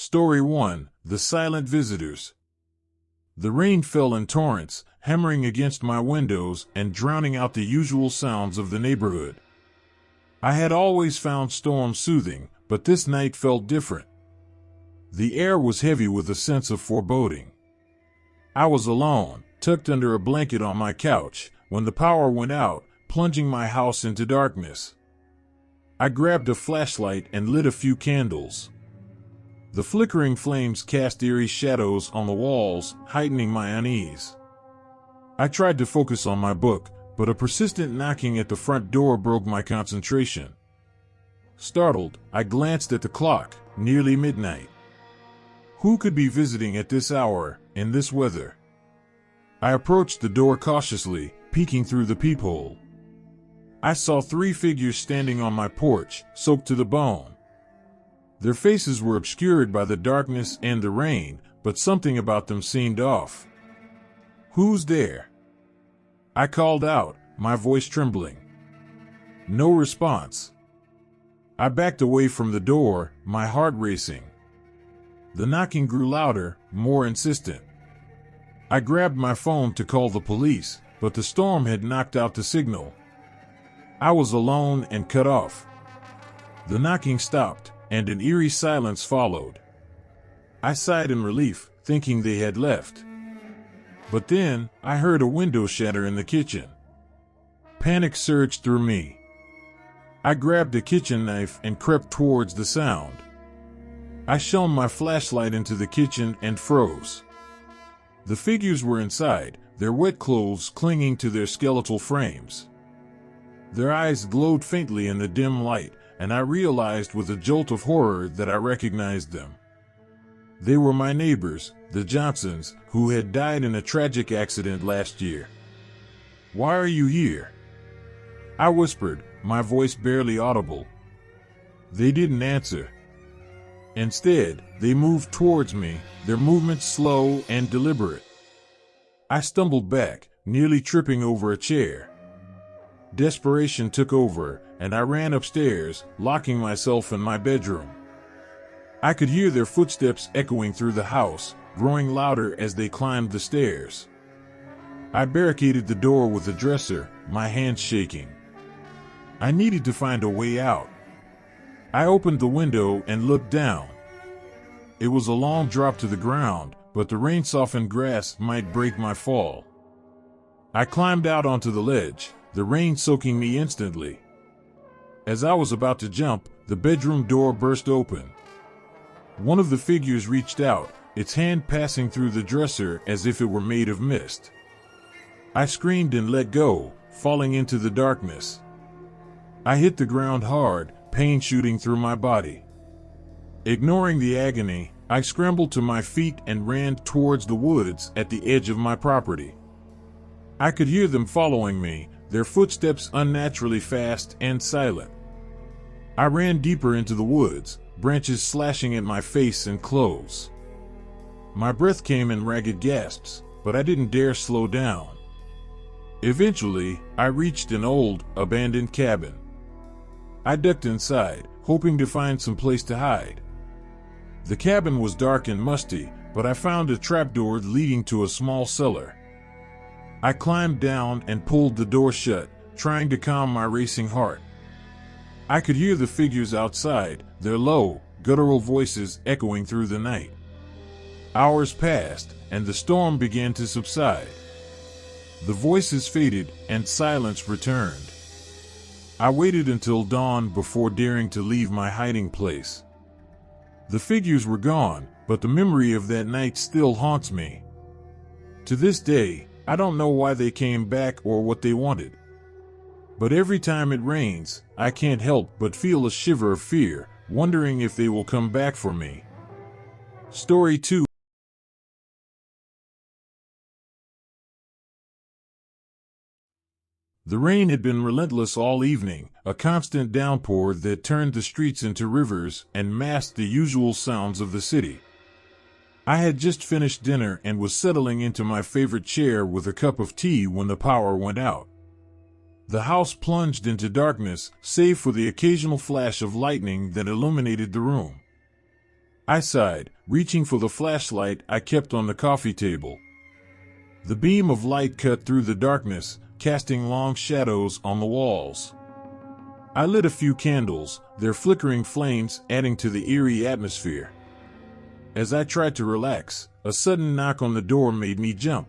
Story 1: The Silent Visitors. The rain fell in torrents, hammering against my windows and drowning out the usual sounds of the neighborhood. I had always found storms soothing, but this night felt different. The air was heavy with a sense of foreboding. I was alone, tucked under a blanket on my couch, when the power went out, plunging my house into darkness. I grabbed a flashlight and lit a few candles. The flickering flames cast eerie shadows on the walls, heightening my unease. I tried to focus on my book, but a persistent knocking at the front door broke my concentration. Startled, I glanced at the clock, nearly midnight. Who could be visiting at this hour, in this weather? I approached the door cautiously, peeking through the peephole. I saw 3 figures standing on my porch, soaked to the bone. Their faces were obscured by the darkness and the rain, but something about them seemed off. "Who's there?" I called out, my voice trembling. No response. I backed away from the door, my heart racing. The knocking grew louder, more insistent. I grabbed my phone to call the police, but the storm had knocked out the signal. I was alone and cut off. The knocking stopped, and an eerie silence followed. I sighed in relief, thinking they had left. But then, I heard a window shatter in the kitchen. Panic surged through me. I grabbed a kitchen knife and crept towards the sound. I shone my flashlight into the kitchen and froze. The figures were inside, their wet clothes clinging to their skeletal frames. Their eyes glowed faintly in the dim light, and I realized with a jolt of horror that I recognized them. They were my neighbors, the Johnsons, who had died in a tragic accident last year. "Why are you here?" I whispered, my voice barely audible. They didn't answer. Instead, they moved towards me, their movements slow and deliberate. I stumbled back, nearly tripping over a chair. Desperation took over, and I ran upstairs, locking myself in my bedroom. I could hear their footsteps echoing through the house, growing louder as they climbed the stairs. I barricaded the door with a dresser, my hands shaking. I needed to find a way out. I opened the window and looked down. It was a long drop to the ground, but the rain-softened grass might break my fall. I climbed out onto the ledge, the rain soaking me instantly. As I was about to jump, the bedroom door burst open. One of the figures reached out, its hand passing through the dresser as if it were made of mist. I screamed and let go, falling into the darkness. I hit the ground hard, pain shooting through my body. Ignoring the agony, I scrambled to my feet and ran towards the woods at the edge of my property. I could hear them following me, their footsteps unnaturally fast and silent. I ran deeper into the woods, branches slashing at my face and clothes. My breath came in ragged gasps, but I didn't dare slow down. Eventually, I reached an old, abandoned cabin. I ducked inside, hoping to find some place to hide. The cabin was dark and musty, but I found a trapdoor leading to a small cellar. I climbed down and pulled the door shut, trying to calm my racing heart. I could hear the figures outside, their low, guttural voices echoing through the night. Hours passed, and the storm began to subside. The voices faded, and silence returned. I waited until dawn before daring to leave my hiding place. The figures were gone, but the memory of that night still haunts me. To this day, I don't know why they came back or what they wanted. But every time it rains, I can't help but feel a shiver of fear, wondering if they will come back for me. Story 2. The rain had been relentless all evening, a constant downpour that turned the streets into rivers and masked the usual sounds of the city. I had just finished dinner and was settling into my favorite chair with a cup of tea when the power went out. The house plunged into darkness, save for the occasional flash of lightning that illuminated the room. I sighed, reaching for the flashlight I kept on the coffee table. The beam of light cut through the darkness, casting long shadows on the walls. I lit a few candles, their flickering flames adding to the eerie atmosphere. As I tried to relax, a sudden knock on the door made me jump.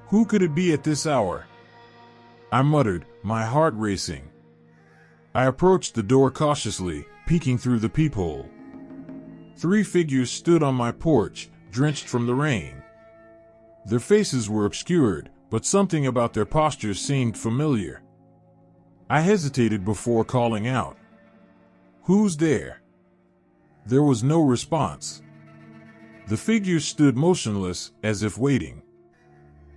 Who could it be at this hour? I muttered, my heart racing. I approached the door cautiously, peeking through the peephole. 3 figures stood on my porch, drenched from the rain. Their faces were obscured, but something about their postures seemed familiar. I hesitated before calling out. Who's there? There was no response. The figures stood motionless, as if waiting.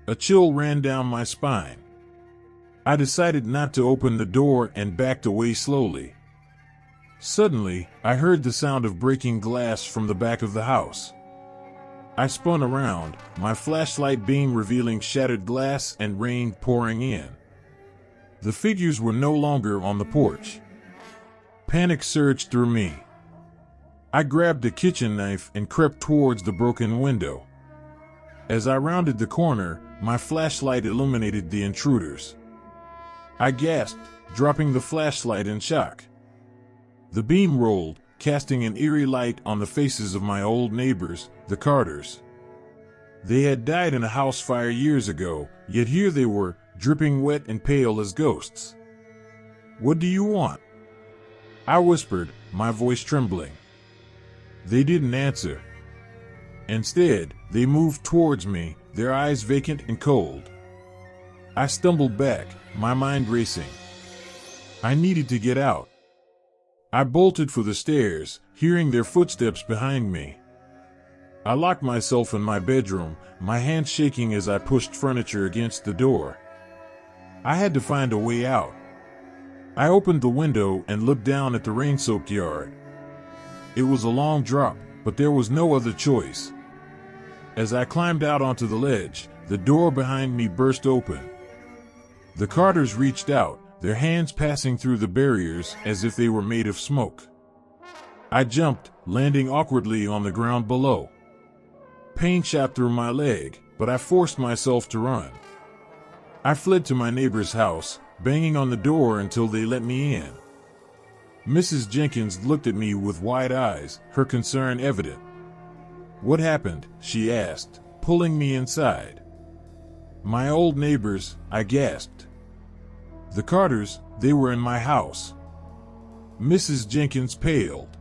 A chill ran down my spine. I decided not to open the door and backed away slowly. Suddenly, I heard the sound of breaking glass from the back of the house. I spun around, my flashlight beam revealing shattered glass and rain pouring in. The figures were no longer on the porch. Panic surged through me. I grabbed a kitchen knife and crept towards the broken window. As I rounded the corner, my flashlight illuminated the intruders. I gasped, dropping the flashlight in shock. The beam rolled, casting an eerie light on the faces of my old neighbors, the Carters. They had died in a house fire years ago, yet here they were, dripping wet and pale as ghosts. What do you want? I whispered, my voice trembling. They didn't answer. Instead, they moved towards me, their eyes vacant and cold. I stumbled back, my mind racing. I needed to get out. I bolted for the stairs, hearing their footsteps behind me. I locked myself in my bedroom, my hands shaking as I pushed furniture against the door. I had to find a way out. I opened the window and looked down at the rain-soaked yard. It was a long drop, but there was no other choice. As I climbed out onto the ledge, the door behind me burst open. The Carters reached out, their hands passing through the barriers as if they were made of smoke. I jumped, landing awkwardly on the ground below. Pain shot through my leg, but I forced myself to run. I fled to my neighbor's house, banging on the door until they let me in. Mrs. Jenkins looked at me with wide eyes, her concern evident. What happened? She asked, pulling me inside. My old neighbors, I gasped. The Carters, they were in my house. Mrs. Jenkins paled.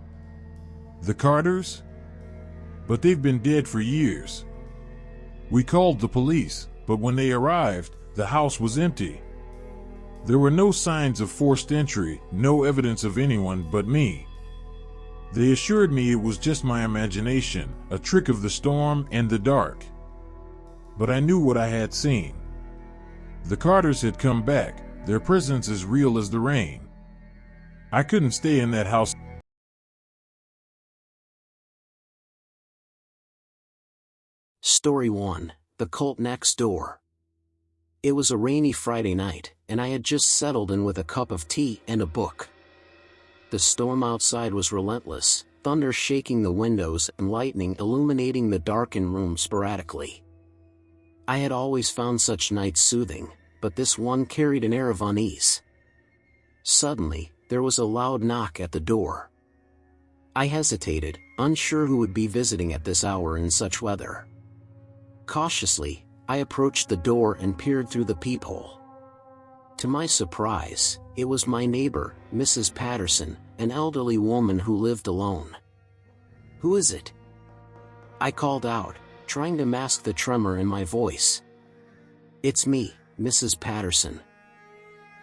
The Carters? But they've been dead for years. We called the police, but when they arrived, the house was empty. There were no signs of forced entry, no evidence of anyone but me. They assured me it was just my imagination, a trick of the storm and the dark. But I knew what I had seen. The Carters had come back, their presence as real as the rain. I couldn't stay in that house. Story 1: The Cult Next Door. It was a rainy Friday night, and I had just settled in with a cup of tea and a book. The storm outside was relentless, thunder shaking the windows and lightning illuminating the darkened room sporadically. I had always found such nights soothing, but this one carried an air of unease. Suddenly, there was a loud knock at the door. I hesitated, unsure who would be visiting at this hour in such weather. Cautiously, I approached the door and peered through the peephole. To my surprise, it was my neighbor, Mrs. Patterson, an elderly woman who lived alone. "Who is it?" I called out, trying to mask the tremor in my voice. "It's me, Mrs. Patterson."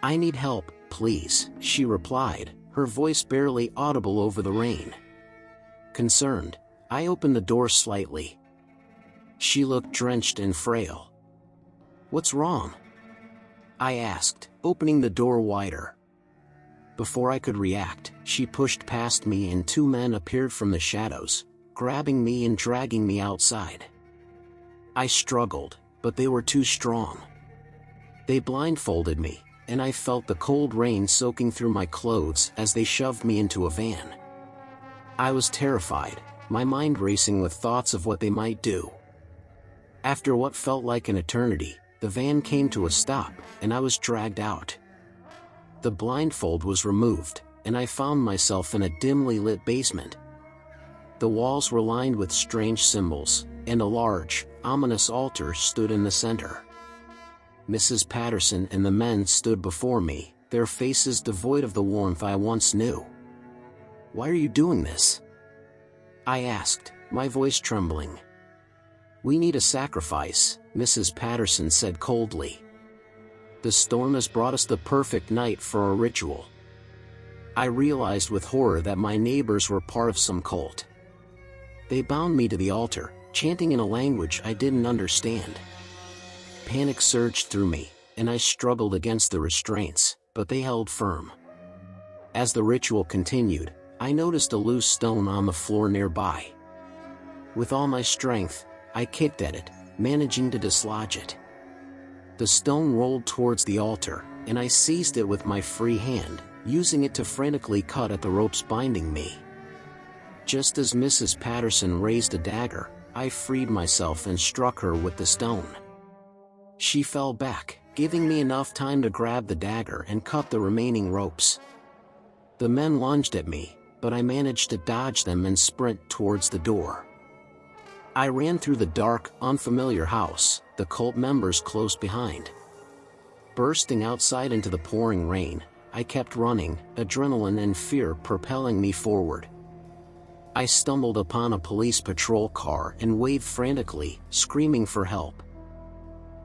"I need help, please," she replied, her voice barely audible over the rain. Concerned, I opened the door slightly. She looked drenched and frail. "What's wrong?" I asked, opening the door wider. Before I could react, she pushed past me and 2 men appeared from the shadows, grabbing me and dragging me outside. I struggled, but they were too strong. They blindfolded me, and I felt the cold rain soaking through my clothes as they shoved me into a van. I was terrified, my mind racing with thoughts of what they might do. After what felt like an eternity, the van came to a stop, and I was dragged out. The blindfold was removed, and I found myself in a dimly lit basement. The walls were lined with strange symbols, and a large, ominous altar stood in the center. Mrs. Patterson and the men stood before me, their faces devoid of the warmth I once knew. "Why are you doing this?" I asked, my voice trembling. "We need a sacrifice," Mrs. Patterson said coldly. "The storm has brought us the perfect night for a ritual." I realized with horror that my neighbors were part of some cult. They bound me to the altar, chanting in a language I didn't understand. Panic surged through me, and I struggled against the restraints, but they held firm. As the ritual continued, I noticed a loose stone on the floor nearby. With all my strength, I kicked at it, managing to dislodge it. The stone rolled towards the altar, and I seized it with my free hand, using it to frantically cut at the ropes binding me. Just as Mrs. Patterson raised a dagger, I freed myself and struck her with the stone. She fell back, giving me enough time to grab the dagger and cut the remaining ropes. The men lunged at me, but I managed to dodge them and sprint towards the door. I ran through the dark, unfamiliar house, the cult members close behind. Bursting outside into the pouring rain, I kept running, adrenaline and fear propelling me forward. I stumbled upon a police patrol car and waved frantically, screaming for help.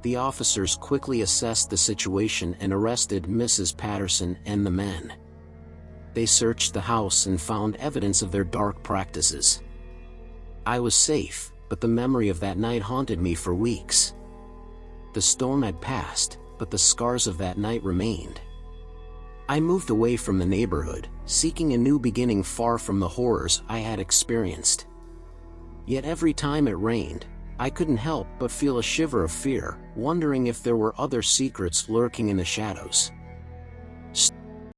The officers quickly assessed the situation and arrested Mrs. Patterson and the men. They searched the house and found evidence of their dark practices. I was safe, but the memory of that night haunted me for weeks. The storm had passed, but the scars of that night remained. I moved away from the neighborhood, seeking a new beginning far from the horrors I had experienced. Yet every time it rained, I couldn't help but feel a shiver of fear, wondering if there were other secrets lurking in the shadows.